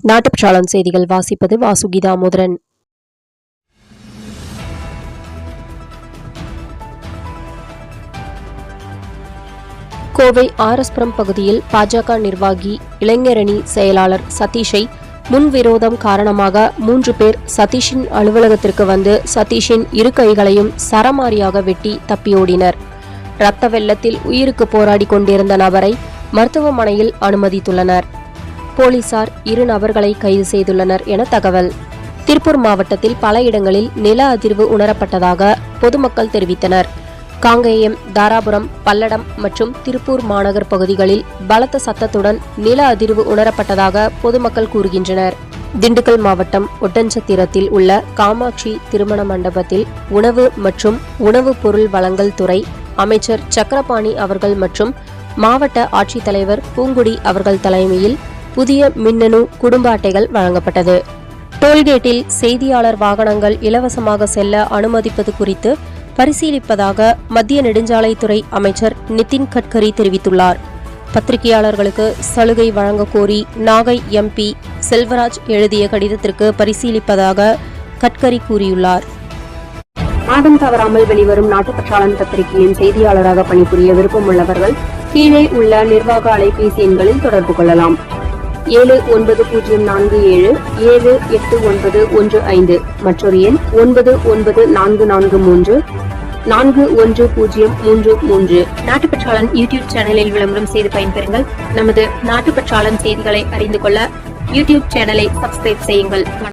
நாட்டுப்பற்றாளன் செய்திகள் வாசிப்பது வாசுகி தாமோதரன். கோவை ஆர்எஸ்புரம் பகுதியில் பாஜக நிர்வாகி இளைஞரணி செயலாளர் சதீஷை முன்விரோதம் காரணமாக 3 பேர் சதீஷின் அலுவலகத்திற்கு வந்து சதீஷின் இரு கைகளையும் சரமாரியாக வெட்டி தப்பியோடினர். இரத்த வெள்ளத்தில் உயிருக்கு போராடி கொண்டிருந்த நபரை மருத்துவமனையில் அனுமதித்துள்ளனர். போலீசார் 2 நபர்களை கைது செய்துள்ளனர் என தகவல். திருப்பூர் மாவட்டத்தில் பல இடங்களில் நில அதிர்வு உணரப்பட்டதாக பொதுமக்கள் தெரிவித்தனர். காங்கேயம், தாராபுரம், பல்லடம் மற்றும் திருப்பூர் மாநகர் பகுதிகளில் பலத்த சத்தத்துடன் நில அதிர்வு உணரப்பட்டதாக பொதுமக்கள் கூறுகின்றனர். திண்டுக்கல் மாவட்டம் ஒட்டன்சத்திரத்தில் உள்ள காமாட்சி திருமண மண்டபத்தில் உணவு மற்றும் உணவுப் பொருள் வழங்கல் துறை அமைச்சர் சக்கரபாணி அவர்கள் மற்றும் மாவட்ட ஆட்சித்தலைவர் பூங்குடி அவர்கள் தலைமையில் புதிய மின்னணு குடும்ப அட்டைகள் வழங்கப்பட்டது. டோல்கேட்டில் செய்தியாளர் வாகனங்கள் இலவசமாக செல்ல அனுமதிப்பது குறித்து பரிசீலிப்பதாக மத்திய நெடுஞ்சாலைத்துறை அமைச்சர் நிதின் கட்கரி தெரிவித்துள்ளார். பத்திரிகையாளர்களுக்கு சலுகை வழங்க கோரி நாகை MP செல்வராஜ் எழுதிய கடிதத்திற்கு பரிசீலிப்பதாக கட்கரி கூறியுள்ளார். மாதம் தவறாமல் வெளிவரும் நாட்டுப்பற்றாளன் பத்திரிகையின் செய்தியாளராக பணிபுரிய விருப்பமுள்ளவர்கள் கீழே உள்ள நிர்வாக அலைபேசி எண்களில் தொடர்பு கொள்ளலாம். 7947789115 மற்றொரு எண் 9944341033. நாட்டுப்பற்றாளன் யூடியூப் சேனலில் விளம்பரம் செய்து பயன்பெறுங்கள். நமது நாட்டுப்பற்றாளன் செய்திகளை அறிந்து கொள்ள யூடியூப் சேனலை சப்ஸ்கிரைப் செய்யுங்கள்.